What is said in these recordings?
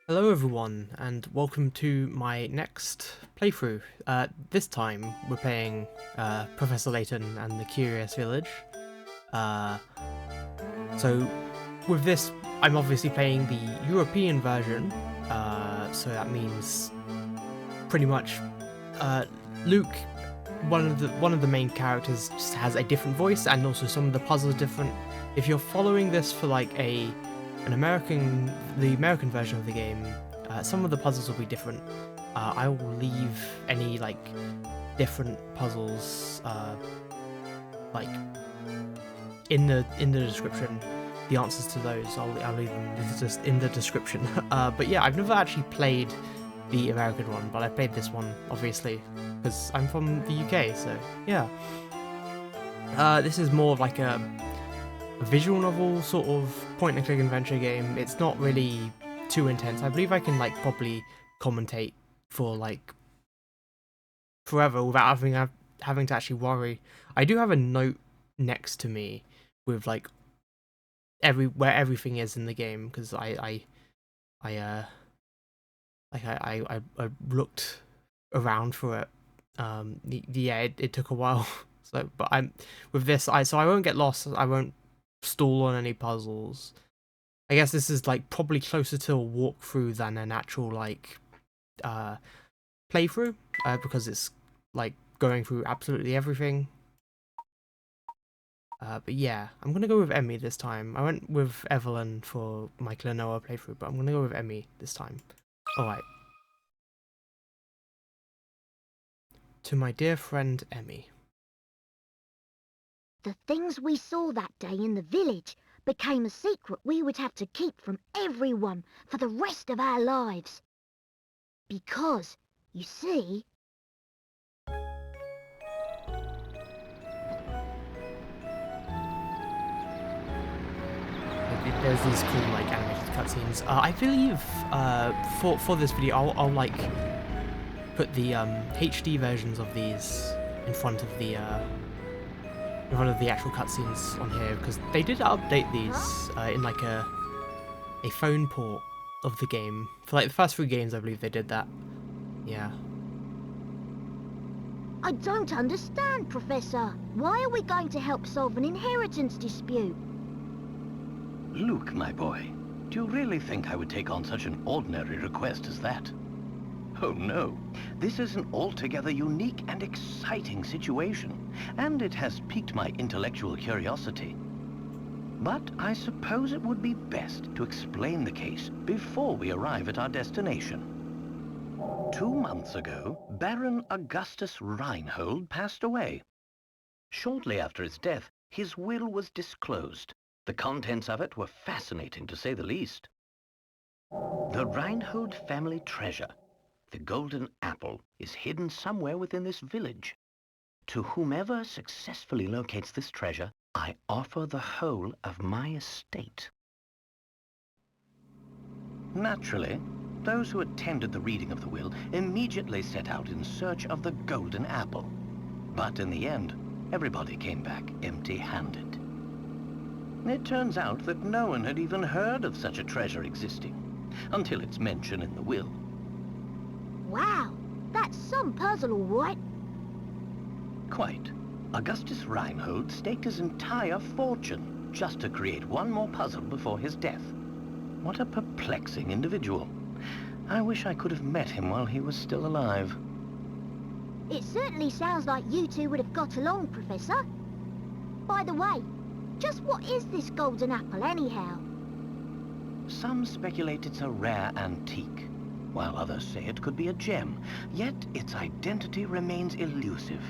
Hello everyone, and welcome to my next playthrough. This time we're playing Professor Layton and the Curious Village. Uh, so with this, I'm obviously playing the European version, so that means pretty much Luke, one of the main characters, just has a different voice, and also some of the puzzles are different. If you're following this for like the American version of the game, some of the puzzles will be different. I will leave any like different puzzles like in the description. The answers to those, I'll leave them just in the description. But yeah, I've never actually played the American one, but I played this one obviously because I'm from the UK. So yeah, this is more of like a visual novel sort of point and click adventure game. It's not really too intense. I believe I can like probably commentate for like forever without having to actually worry. I do have a note next to me with like where everything is in the game because I I looked around for it. Yeah, it took a while. So, but I'm with this, I won't get lost. I won't stall on any puzzles. I guess this is like probably closer to a walkthrough than an actual like uh playthrough, because it's like going through absolutely everything. But yeah, I'm gonna go with Emmy this time. I went with Evelyn for my Klonoa playthrough, but I'm gonna go with Emmy this time. Alright. To my dear friend Emmy. The things we saw that day in the village became a secret we would have to keep from everyone for the rest of our lives. Because, you see, There's these cool like animated cutscenes. I believe for this video I'll like put the HD versions of these in front of the actual cutscenes on here because they did update these in like a phone port of the game for like the first three games. I believe they did that. Yeah. I don't understand, Professor. Why are we going to help solve an inheritance dispute? Luke, my boy, do you really think I would take on such an ordinary request as that? Oh no, this is an altogether unique and exciting situation, and it has piqued my intellectual curiosity. But I suppose it would be best to explain the case before we arrive at our destination. 2 months ago, Baron Augustus Reinhold passed away. Shortly after his death, his will was disclosed. The contents of it were fascinating, to say the least. The Reinhold family treasure, the golden apple, is hidden somewhere within this village. To whomever successfully locates this treasure, I offer the whole of my estate. Naturally, those who attended the reading of the will immediately set out in search of the golden apple. But in the end, everybody came back empty-handed. It turns out that no one had even heard of such a treasure existing, until its mention in the will. Wow, that's some puzzle, all right. Quite. Augustus Reinhold staked his entire fortune just to create one more puzzle before his death. What a perplexing individual. I wish I could have met him while he was still alive. It certainly sounds like you two would have got along, Professor. By the way, just what is this golden apple anyhow? Some speculate it's a rare antique, while others say it could be a gem, yet its identity remains elusive.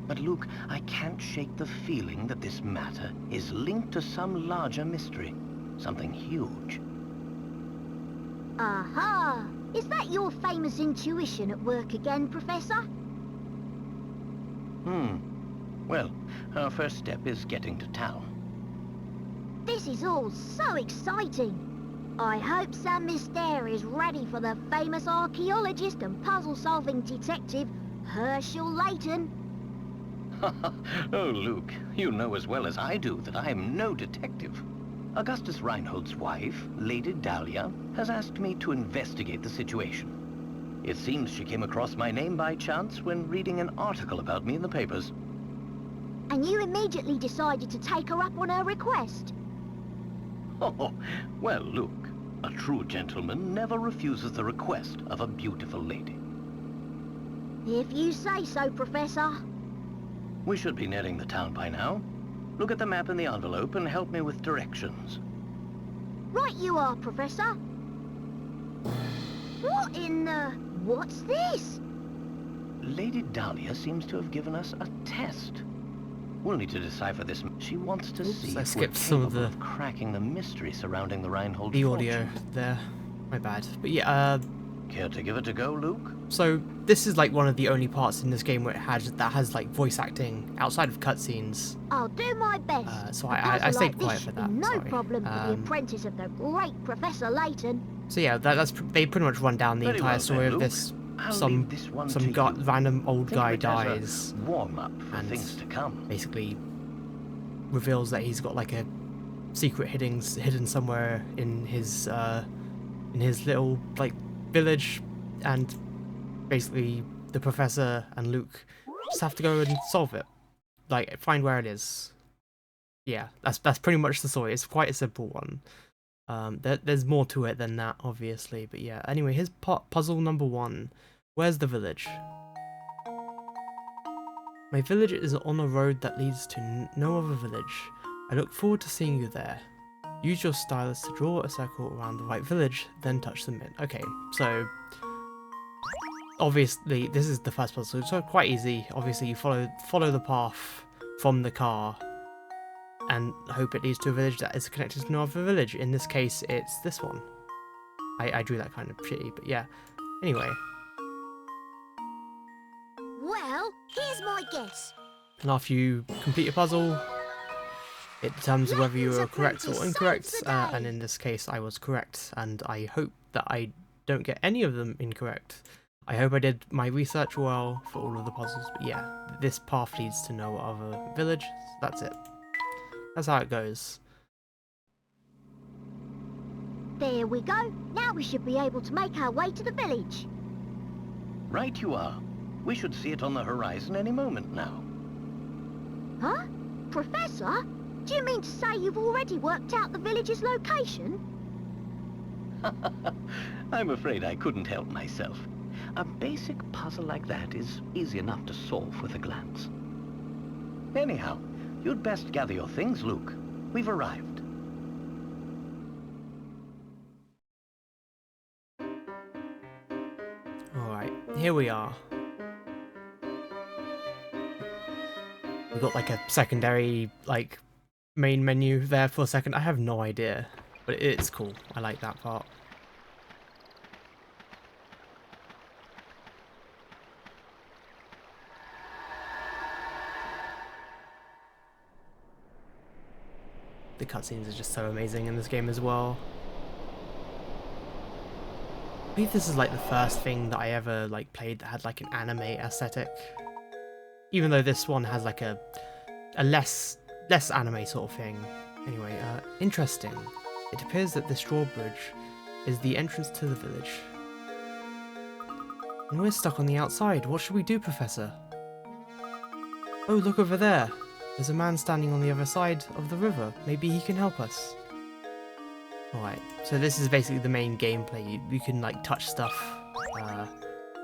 But Luke, I can't shake the feeling that this matter is linked to some larger mystery, something huge. Aha! Is that your famous intuition at work again, Professor? Well, our first step is getting to town. This is all so exciting. I hope Sam Mystere is ready for the famous archaeologist and puzzle-solving detective, Herschel Layton. Oh, Luke, you know as well as I do that I am no detective. Augustus Reinhold's wife, Lady Dahlia, has asked me to investigate the situation. It seems she came across my name by chance when reading an article about me in the papers. And you immediately decided to take her up on her request? Oh, well, look, a true gentleman never refuses the request of a beautiful lady. If you say so, Professor. We should be nearing the town by now. Look at the map in the envelope and help me with directions. Right you are, Professor. What in the... what's this? Lady Dahlia seems to have given us a test. We'll need to decipher this. She wants to see I if we're skipped some of capable of cracking the mystery surrounding the Reinhold the fortune. audio there. My bad. But yeah, Care to give it a go, Luke? so this is like one of the only parts in this game where that has like voice acting outside of cutscenes. I'll do my best. So A I puzzle stayed like quiet this for should that, be no sorry. problem for the apprentice of the great Professor Layton. So yeah, they pretty much run down the Very entire well story then, of Luke. this. I'll Some leave this one to you. random old Think of guy it as a dies, warm-up for and things to come. basically reveals that he's got like a secret hidden somewhere in his little like village, and basically the professor and Luke just have to go and solve it, like find where it is. Yeah, that's pretty much the story. It's quite a simple one. There's more to it than that, obviously, but yeah. Anyway, here's puzzle number 1. Where's the village? My village is on a road that leads to no other village. I look forward to seeing you there. Use your stylus to draw a circle around the right village, then touch them in. Okay, so obviously this is the first puzzle, so it's quite easy. Obviously you follow the path from the car and hope it leads to a village that is connected to no other village. In this case, it's this one. I drew that kind of shitty, but yeah. Anyway, Well, here's my guess. and after you complete a puzzle, it determines whether you are Layton's correct or apprentice incorrect, saves the day. and in this case I was correct, and I hope that I don't get any of them incorrect. I hope I did my research well for all of the puzzles, but yeah, this path leads to no other village, so that's it. That's how it goes. There we go. Now we should be able to make our way to the village. Right you are. We should see it on the horizon any moment now. Huh? Professor? Do you mean to say you've already worked out the village's location? I'm afraid I couldn't help myself. A basic puzzle like that is easy enough to solve with a glance. Anyhow, you'd best gather your things, Luke. We've arrived. Alright, here we are. We've got like a secondary, like, main menu there for a second. I have no idea, but it's cool. I like that part. The cutscenes are just so amazing in this game as well. I believe this is like the first thing that I ever like played that had like an anime aesthetic. Even though this one has like a less anime sort of thing. Anyway, interesting. It appears that this drawbridge is the entrance to the village. And we're stuck on the outside. What should we do, Professor? Oh, look over there. There's a man standing on the other side of the river. Maybe he can help us. Alright, so this is basically the main gameplay. You can like touch stuff,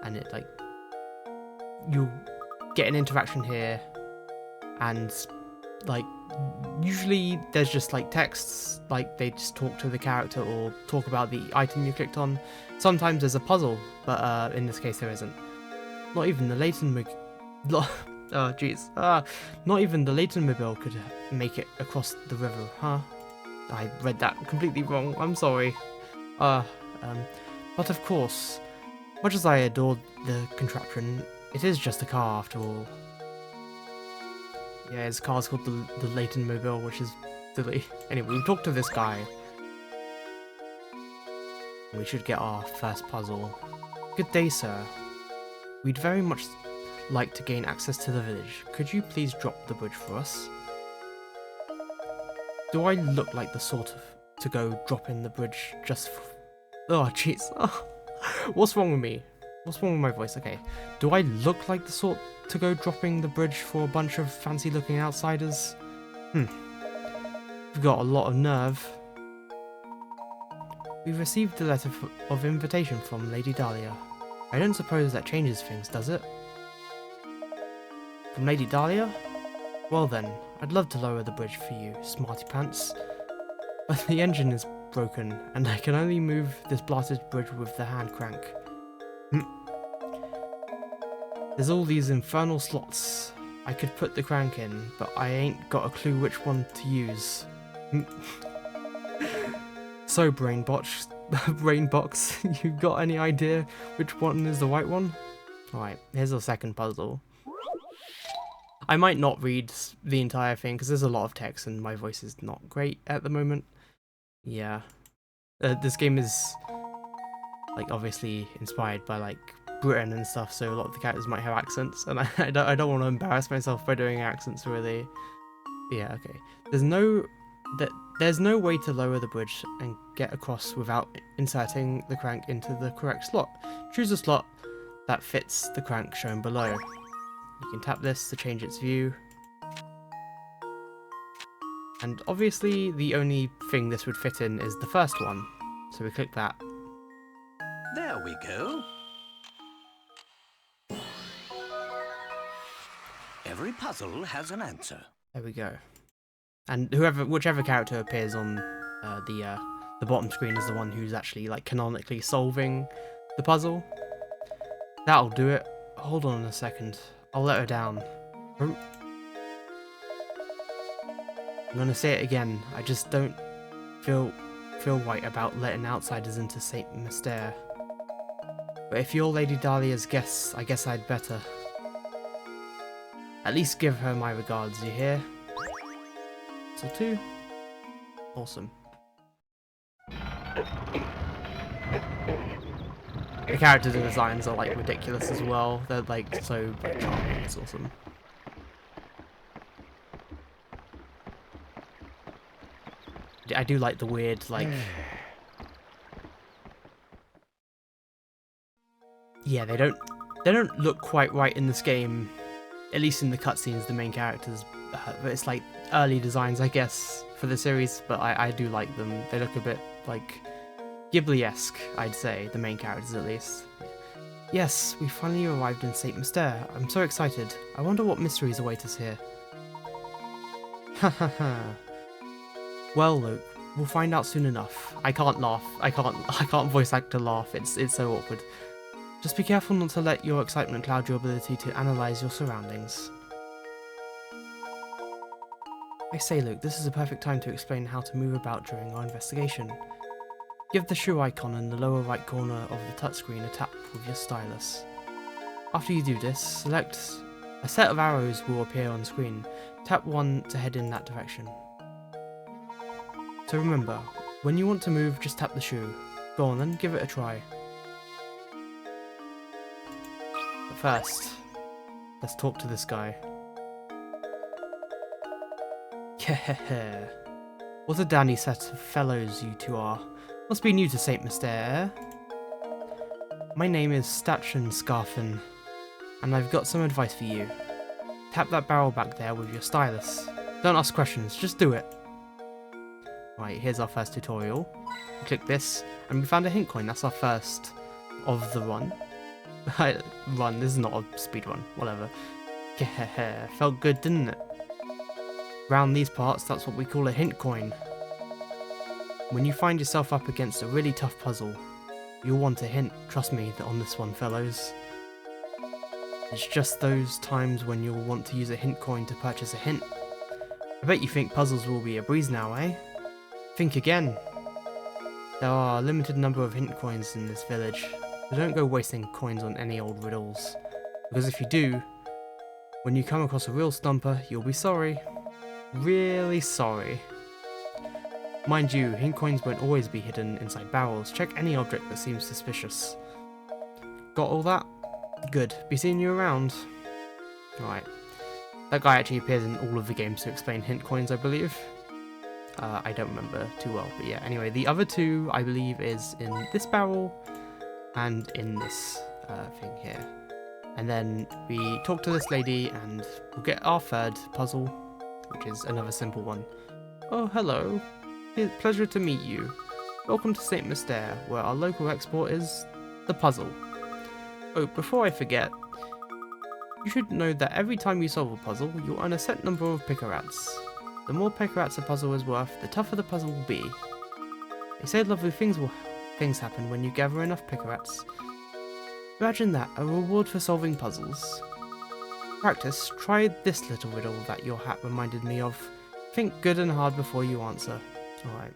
and it like you get an interaction here, and like usually there's just like texts, like they just talk to the character or talk about the item you clicked on. Sometimes there's a puzzle, but in this case there isn't. Not even the Layton oh jeez. Not even the Layton mobile could make it across the river, huh? I read that completely wrong. I'm sorry. But of course, much as I adored the contraption, it is just a car after all. Yeah, his car's called the Layton Mobile, which is silly. Anyway, we've talked to this guy. We should get our first puzzle. Good day, sir. We'd very much like to gain access to the village. Could you please drop the bridge for us? Do I look like the sort of to go dropping the bridge just for... Oh, jeez. What's wrong with me? What's wrong with my voice? Okay. Do I look like the sort to go dropping the bridge for a bunch of fancy-looking outsiders? We've got a lot of nerve. We've received a letter of invitation from Lady Dahlia. I don't suppose that changes things, does it? From Lady Dahlia? Well then, I'd love to lower the bridge for you, smarty pants. But the engine is broken, and I can only move this blasted bridge with the hand crank. There's all these infernal slots. I could put the crank in, but I ain't got a clue which one to use. So, Brainbox, you got any idea which one is the right one? Alright, here's the second puzzle. I might not read the entire thing because there's a lot of text and my voice is not great at the moment. Yeah. This game is, like, obviously inspired by, like, Britain and stuff, so a lot of the characters might have accents, and I don't want to embarrass myself by doing accents, really. Yeah, okay. There's no way to lower the bridge and get across without inserting the crank into the correct slot. Choose a slot that fits the crank shown below. You can tap this to change its view. And obviously the only thing this would fit in is the first one, so we click that. There we go. Every puzzle has an answer. There we go. And whichever character appears on the bottom screen is the one who's actually, like, canonically solving the puzzle. That'll do it. Hold on a second. I'll let her down. I'm gonna say it again. I just don't feel right about letting outsiders into St. Mystere. But if you're Lady Dahlia's guest, I guess I'd better. At least give her my regards, you hear? So 2. Awesome. The character designs are, like, ridiculous as well. They're, like, so, like, charming. It's awesome. I do like the weird, like... Yeah, they don't look quite right in this game. At least in the cutscenes, the main characters. But it's like early designs, I guess, for the series. But I do like them. They look a bit like Ghibli-esque, I'd say. The main characters, at least. Yes, we finally arrived in St. Mystere. I'm so excited. I wonder what mysteries await us here. Ha ha ha. Well, Luke, we'll find out soon enough. I can't laugh. I can't voice act to laugh. It's so awkward. Just be careful not to let your excitement cloud your ability to analyze your surroundings. I say, Luke, this is a perfect time to explain how to move about during our investigation. Give the shoe icon in the lower right corner of the touchscreen a tap with your stylus. After you do this, select a set of arrows will appear on screen. Tap one to head in that direction. So remember, when you want to move, just tap the shoe. Go on then, give it a try. But first, let's talk to this guy. Khehehe. What a dandy set of fellows you two are. Must be new to St. Mystere. My name is Stachin Scarfin, and I've got some advice for you. Tap that barrel back there with your stylus. Don't ask questions, just do it. Right, here's our first tutorial. We click this, and we found a hint coin. That's our first of the run. Run, this is not a speed run, whatever. Felt good, didn't it? Round these parts, that's what we call a hint coin. When you find yourself up against a really tough puzzle, you'll want a hint, trust me on this one, fellows. It's just those times when you'll want to use a hint coin to purchase a hint. I bet you think puzzles will be a breeze now, eh? Think again. There are a limited number of hint coins in this village, so don't go wasting coins on any old riddles. Because if you do, when you come across a real stumper, you'll be sorry. Really sorry. Mind you, hint coins won't always be hidden inside barrels. Check any object that seems suspicious. Got all that? Good. Be seeing you around. Alright. That guy actually appears in all of the games to explain hint coins, I believe. I don't remember too well, but yeah. Anyway, the other two, I believe, is in this barrel and in this thing here. And then we talk to this lady and we'll get our third puzzle, which is another simple one. Oh, hello. Pleasure to meet you. Welcome to St. Mystere, where our local export is the puzzle. Oh, before I forget, you should know that every time you solve a puzzle, you'll earn a set number of picarats. The more picarats a puzzle is worth, the tougher the puzzle will be. They say lovely things happen when you gather enough picarats. Imagine that, a reward for solving puzzles. Practice, try this little riddle that your hat reminded me of. Think good and hard before you answer. Alright.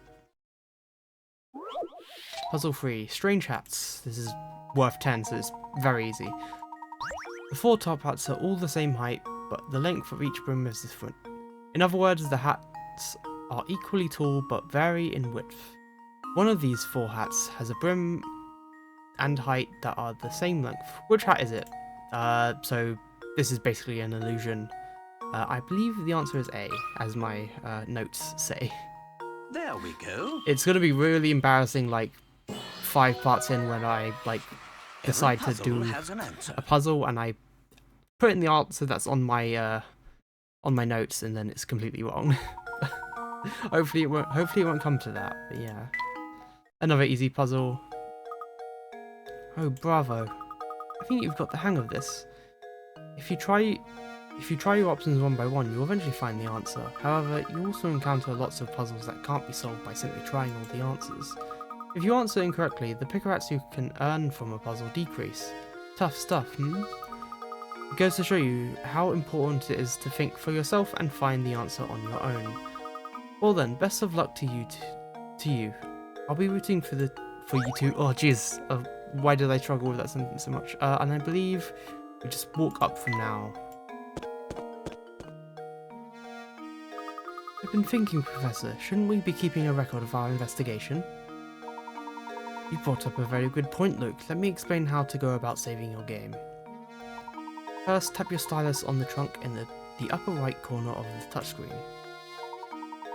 Puzzle 3, Strange Hats. This is worth 10, so it's very easy. The 4 top hats are all the same height, but the length of each brim is different. In other words, the hats are equally tall, but vary in width. One of these 4 hats has a brim and height that are the same length. Which hat is it? So this is basically an illusion. I believe the answer is A, as my notes say. There we go. It's gonna be really embarrassing, like 5 parts in, when I decide to do a puzzle and I put in the answer that's on my notes and then it's completely wrong. Hopefully it won't come to that. But yeah, another easy puzzle. Oh, bravo! I think you've got the hang of this. If you try your options one by one, you'll eventually find the answer. However, you also encounter lots of puzzles that can't be solved by simply trying all the answers. If you answer incorrectly, the picarats you can earn from a puzzle decrease. Tough stuff, hmm? It goes to show you how important it is to think for yourself and find the answer on your own. Well then, best of luck to you. I'll be rooting for you two. Oh jeez, why did I struggle with that sentence so much? And I believe we just walk up from now. I've been thinking, Professor, shouldn't we be keeping a record of our investigation? You brought up a very good point, Luke. Let me explain how to go about saving your game. First, tap your stylus on the trunk in the upper right corner of the touchscreen.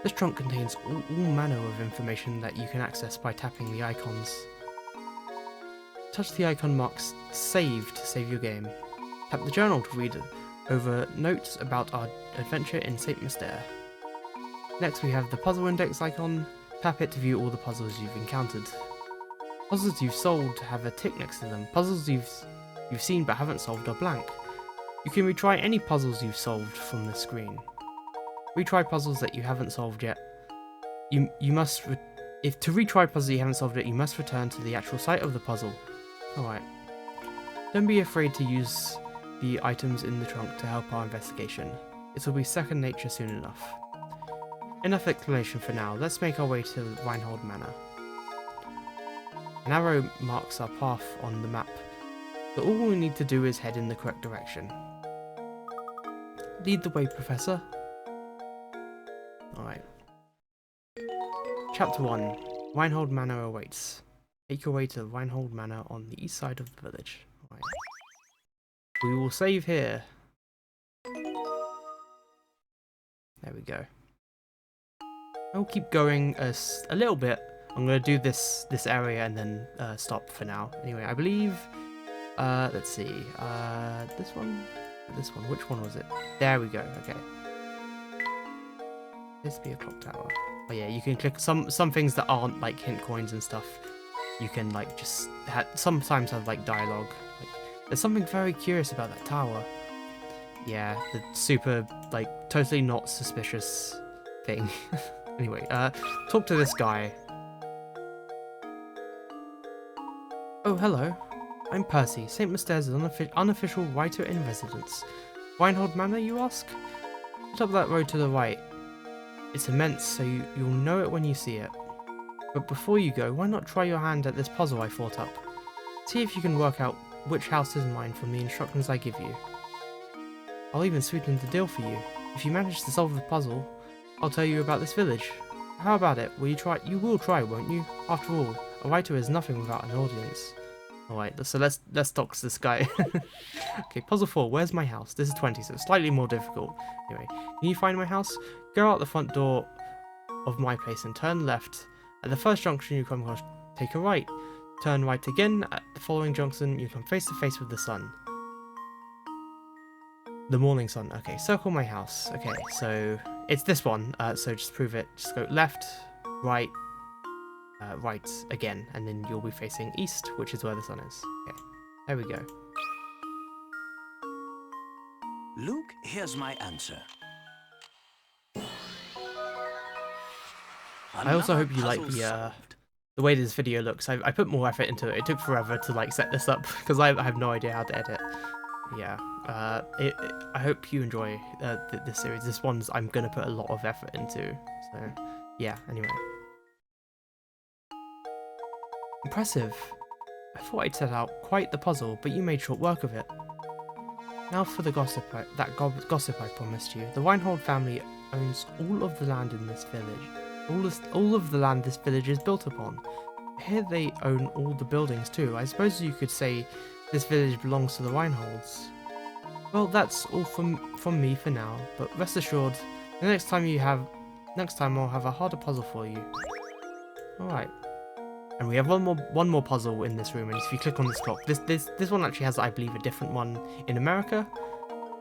This trunk contains all manner of information that you can access by tapping the icons. Touch the icon marked Save to save your game. Tap the journal to read over notes about our adventure in St. Mystere. Next we have the puzzle index icon. Tap it to view all the puzzles you've encountered. Puzzles you've solved have a tick next to them. Puzzles you've seen but haven't solved are blank. You can retry any puzzles you've solved from the screen. Retry puzzles that you haven't solved yet. To retry puzzles you haven't solved yet, you must return to the actual site of the puzzle. Alright. Don't be afraid to use the items in the trunk to help our investigation. It will be second nature soon enough. Enough explanation for now. Let's make our way to Reinhold Manor. An arrow marks our path on the map, so all we need to do is head in the correct direction. Lead the way, Professor. Alright. Chapter 1. Reinhold Manor awaits. Make your way to Reinhold Manor on the east side of the village. Alright. We will save here. There we go. I'll keep going a little bit. I'm going to do this area and then stop for now. Anyway, I believe, let's see, this one, which one was it? There we go, okay. This be a clock tower. Oh yeah, you can click some things that aren't like hint coins and stuff. You can like just sometimes have like dialogue. Like, there's something very curious about that tower. Yeah, the super like totally not suspicious thing. Anyway, talk to this guy. Oh, hello. I'm Percy, St. Mystere's unofficial writer in residence. Reinhold Manor, you ask? Just up that road to the right. It's immense, so you'll know it when you see it. But before you go, why not try your hand at this puzzle I thought up? See if you can work out which house is mine from the instructions I give you. I'll even sweeten the deal for you. If you manage to solve the puzzle, I'll tell you about this village. How about it? Will you try? You will try, won't you? After all, a writer is nothing without an audience. Alright, so let's dox this guy. Okay, puzzle 4, where's my house? This is 20, so it's slightly more difficult. Anyway, can you find my house? Go out the front door of my place and turn left. At the first junction you come across, take a right. Turn right again. At the following junction, you come face to face with the sun. The morning sun. Okay, circle my house. Okay, so it's this one. So just prove it. Just go left, right, right again, and then you'll be facing east, which is where the sun is. Okay, there we go. Luke, here's my answer. I also Another hope you like puzzle solved. the way this video looks. I put more effort into it. It took forever to like set this up because I have no idea how to edit. Yeah, I hope you enjoy this series. This one's I'm gonna put a lot of effort into. So yeah. Anyway, impressive. I thought I'd set out quite the puzzle, but you made short work of it. Now for the gossip gossip I promised you. The Reinhold family owns all of the land in this village. All of the land this village is built upon. Here they own all the buildings too. I suppose you could say this village belongs to the Reinholds. Well, that's all from me for now, but rest assured, the next time I'll have a harder puzzle for you. Alright. And we have one more puzzle in this room, and if you click on this clock, this one actually has, I believe, a different one in America.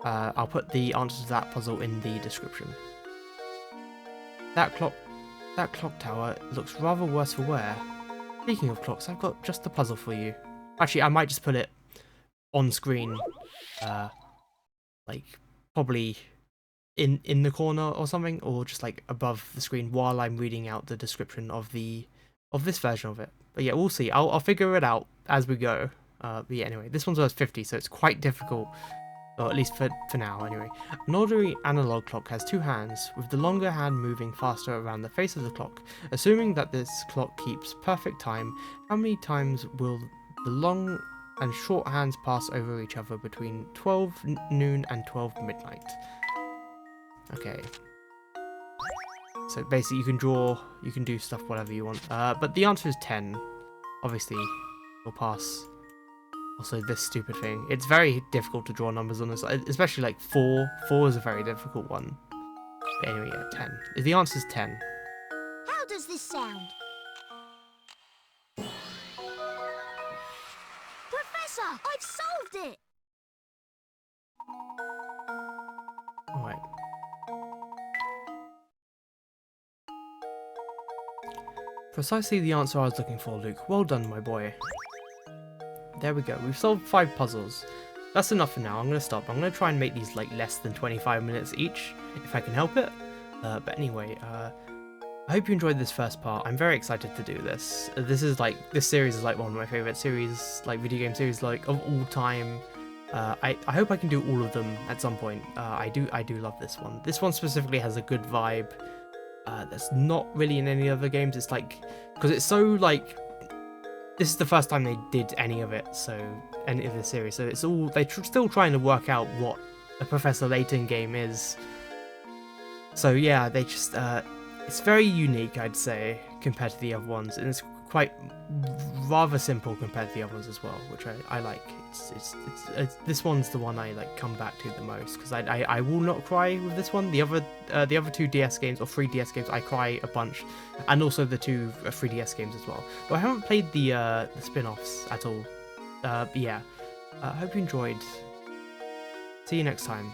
I'll put the answer to that puzzle in the description. That clock tower looks rather worse for wear. Speaking of clocks, I've got just the puzzle for you. Actually, I might just put it on screen, like probably in the corner or something, or just like above the screen while I'm reading out the description of this version of it. But yeah, we'll see. I'll figure it out as we go. But yeah, anyway, this one's worth 50, so it's quite difficult. Or at least for now, anyway. An ordinary analog clock has two hands, with the longer hand moving faster around the face of the clock. Assuming that this clock keeps perfect time, how many times will the long and short hands pass over each other between 12 noon and 12 midnight? Okay. So basically you can draw, you can do stuff whatever you want. But the answer is 10. Obviously, you'll pass. Also, this stupid thing. It's very difficult to draw numbers on this, especially like 4. 4 is a very difficult one. But anyway, yeah, 10. The answer is 10. How does this sound? Professor, I've solved it! Alright. Precisely the answer I was looking for, Luke. Well done, my boy. There we go. We've solved 5 puzzles. That's enough for now. I'm going to stop. I'm going to try and make these like less than 25 minutes each, if I can help it. But anyway, I hope you enjoyed this first part. I'm very excited to do this. This series is like one of my favorite series, like video game series, like of all time. I hope I can do all of them at some point. I do love this one. This one specifically has a good vibe. That's not really in any other games. It's like, because it's so like, this is the first time they did any of it, so any of the series. So it's all still trying to work out what a Professor Layton game is. So yeah, they just it's very unique, I'd say, compared to the other ones, and it's quite rather simple compared to the other ones as well, which I like. It's this one's the one I like come back to the most, because I will not cry with this one. The other 2 DS games or 3 DS games I cry a bunch, and also the 2 3DS games as well. But I haven't played the spin-offs at all. But yeah, I hope you enjoyed. See you next time.